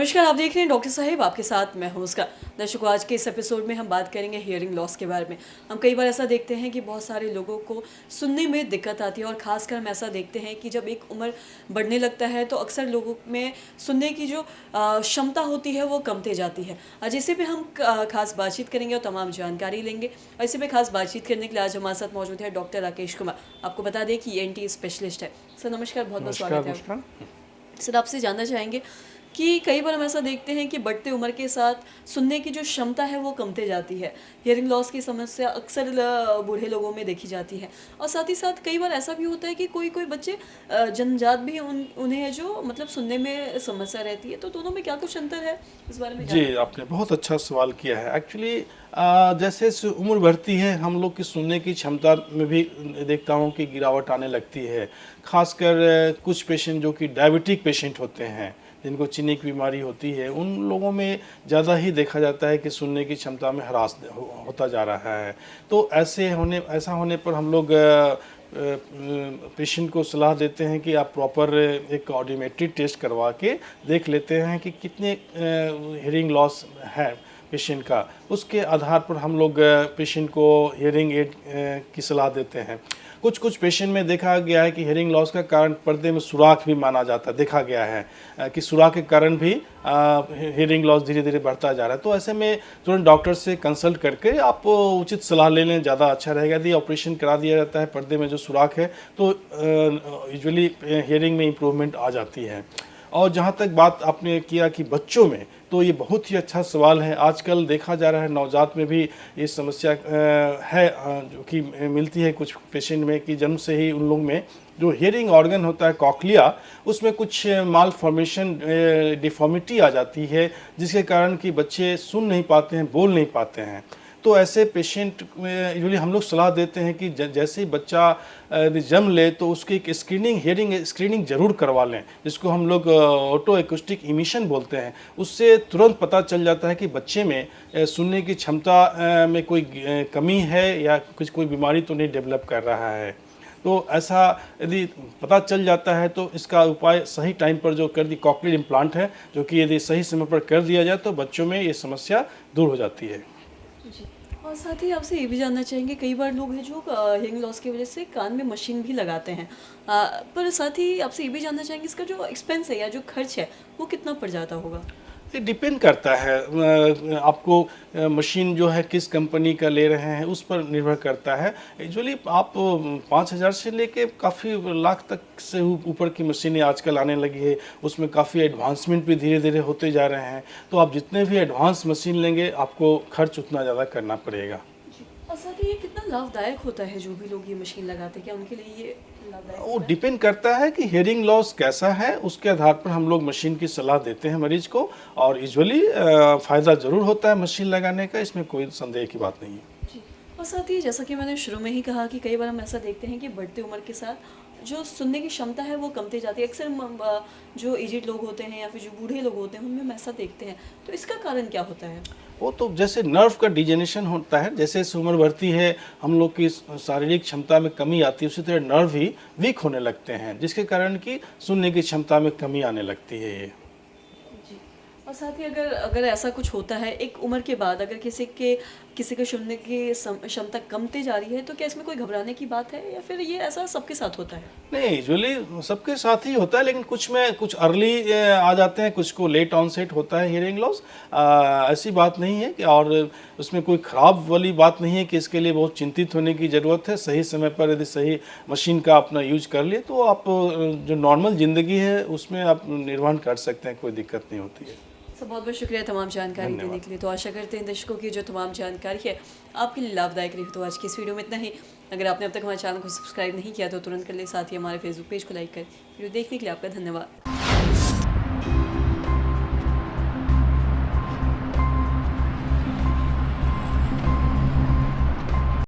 नमस्कार, आप देख रहे हैं डॉक्टर साहिब, आपके साथ मैं हूं उसका। दर्शकों, आज के इस एपिसोड में हम बात करेंगे हियरिंग लॉस के बारे में। हम कई बार ऐसा देखते हैं कि बहुत सारे लोगों को सुनने में दिक्कत आती है और ख़ासकर हम ऐसा देखते हैं कि जब एक उम्र बढ़ने लगता है तो अक्सर लोगों में सुनने की जो क्षमता होती है वो कमते जाती है। आज इसी पे हम खास बातचीत करेंगे और तमाम जानकारी लेंगे। और इसी पे खास बातचीत करने के लिए आज हमारे साथ मौजूद है डॉक्टर राकेश कुमार। आपको बता दें कि ENT स्पेशलिस्ट है। सर नमस्कार, बहुत बहुत स्वागत है। सर आपसे जानना चाहेंगे कि कई बार हम ऐसा देखते हैं कि बढ़ते उम्र के साथ सुनने की जो क्षमता है वो कमते जाती है। हियरिंग लॉस की समस्या अक्सर बूढ़े लोगों में देखी जाती है और साथ ही साथ कई बार ऐसा भी होता है कि कोई कोई बच्चे जन्मजात भी उन्हें जो मतलब सुनने में समस्या रहती है। तो दोनों में क्या कुछ अंतर है, इस बारे में जी, आपने बहुत अच्छा सवाल किया है। एक्चुअली जैसे उम्र बढ़ती है हम लोग की सुनने की क्षमता में भी देखता हूँ कि गिरावट आने लगती है। खासकर कुछ पेशेंट जो कि डायबिटिक पेशेंट होते हैं, जिनको चीनी की बीमारी होती है, उन लोगों में ज़्यादा ही देखा जाता है कि सुनने की क्षमता में ह्रास होता जा रहा है। तो ऐसा होने पर हम लोग पेशेंट को सलाह देते हैं कि आप प्रॉपर एक ऑडियोमेट्री टेस्ट करवा के देख लेते हैं कि कितने हियरिंग लॉस है पेशेंट का। उसके आधार पर हम लोग पेशेंट को हियरिंग एड की सलाह देते हैं। कुछ पेशेंट में देखा गया है कि हियरिंग लॉस का कारण पर्दे में सुराख भी माना जाता है, देखा गया है कि सुराख के कारण भी हियरिंग लॉस धीरे धीरे बढ़ता जा रहा है। तो ऐसे में तुरंत डॉक्टर से कंसल्ट करके आप उचित सलाह ले लें, ज़्यादा अच्छा रहेगा। यदि ऑपरेशन करा दिया जाता है पर्दे में जो सुराख है तो यूजुअली हियरिंग में इम्प्रूवमेंट आ जाती है। और जहाँ तक बात आपने किया कि बच्चों में, तो ये बहुत ही अच्छा सवाल है। आजकल देखा जा रहा है नवजात में भी ये समस्या है जो कि मिलती है कुछ पेशेंट में कि जन्म से ही उन लोग में जो हियरिंग ऑर्गन होता है कॉक्लिया, उसमें कुछ माल फॉर्मेशन डिफॉर्मिटी आ जाती है, जिसके कारण कि बच्चे सुन नहीं पाते हैं, बोल नहीं पाते हैं। तो ऐसे पेशेंट यूजुअली हम लोग सलाह देते हैं कि जैसे ही बच्चा जन्म ले तो उसकी एक हियरिंग स्क्रीनिंग जरूर करवा लें, जिसको हम लोग ऑटो एक्यूस्टिक इमिशन बोलते हैं। उससे तुरंत पता चल जाता है कि बच्चे में सुनने की क्षमता में कोई कमी है या कोई बीमारी तो नहीं डेवलप कर रहा है। तो ऐसा यदि पता चल जाता है तो इसका उपाय सही टाइम पर जो कर दी कॉक्लियर इम्प्लांट है, जो कि यदि सही समय पर कर दिया जाए तो बच्चों में ये समस्या दूर हो जाती है। जी। और साथ ही आपसे ये भी जानना चाहेंगे, कई बार लोग हैं जो हियरिंग लॉस की वजह से कान में मशीन भी लगाते हैं, पर साथ ही आपसे ये भी जानना चाहेंगे इसका जो एक्सपेंस है या जो खर्च है वो कितना पड़ जाता होगा? ये डिपेंड करता है आपको मशीन जो है किस कंपनी का ले रहे हैं उस पर निर्भर करता है। यूजुअली आप 5,000 से लेके काफ़ी लाख तक से ऊपर की मशीनें आजकल आने लगी है। उसमें काफ़ी एडवांसमेंट भी धीरे धीरे होते जा रहे हैं। तो आप जितने भी एडवांस मशीन लेंगे आपको खर्च उतना ज़्यादा करना पड़ेगा। और साथ ही ये कितना लाभदायक होता है, जो भी लोग ये मशीन लगाते हैं क्या उनके लिए ये लाभदायक वो होता है? डिपेंड करता है कि हियरिंग लॉस कैसा है, उसके आधार पर हम लोग मशीन की सलाह देते हैं मरीज को। और यूजुअली फ़ायदा ज़रूर होता है मशीन लगाने का, इसमें कोई संदेह की बात नहीं है। जी। और साथ ही जैसा कि मैंने शुरू में ही कहा कि कई बार हम ऐसा देखते हैं कि बढ़ती उम्र के साथ जो सुनने की क्षमता है वो कमती जाती है। अक्सर जो एजिड लोग होते हैं या फिर जो बूढ़े लोग होते हैं उनमें हम ऐसा देखते हैं। तो इसका कारण क्या होता है? वो तो जैसे नर्व का डिजेनेशन होता है, जैसे जैसे उम्र बढ़ती है हम लोग की शारीरिक क्षमता में कमी आती है, उसी तरह नर्व भी वीक होने लगते हैं, जिसके कारण कि सुनने की क्षमता में कमी आने लगती है ये। जी। और साथ ही अगर अगर ऐसा कुछ होता है एक उम्र के बाद, अगर किसी के सुनने की क्षमता कमती जा रही है, तो क्या इसमें कोई घबराने की बात है या फिर ये ऐसा सबके साथ होता है? नहीं, यूजुअली सबके साथ ही होता है, लेकिन कुछ में कुछ अर्ली आ जाते हैं, कुछ को लेट ऑनसेट होता है हियरिंग लॉस। ऐसी बात नहीं है कि, और उसमें कोई ख़राब वाली बात नहीं है कि इसके लिए बहुत चिंतित होने की ज़रूरत है। सही समय पर यदि सही मशीन का अपना यूज कर लिए तो आप जो नॉर्मल ज़िंदगी है उसमें आप निर्वहन कर सकते हैं, कोई दिक्कत नहीं होती है। सर बहुत बहुत शुक्रिया तमाम जानकारी देने के लिए। तो आशा करते हैं दर्शकों की जो तमाम जानकारी है आपके लिए लाभदायक रही। तो आज की इस वीडियो में इतना ही। अगर आपने अब तक हमारे चैनल को सब्सक्राइब नहीं किया तो तुरंत कर ले, साथ ही हमारे फेसबुक पेज को लाइक करें। वीडियो देखने के लिए आपका धन्यवाद।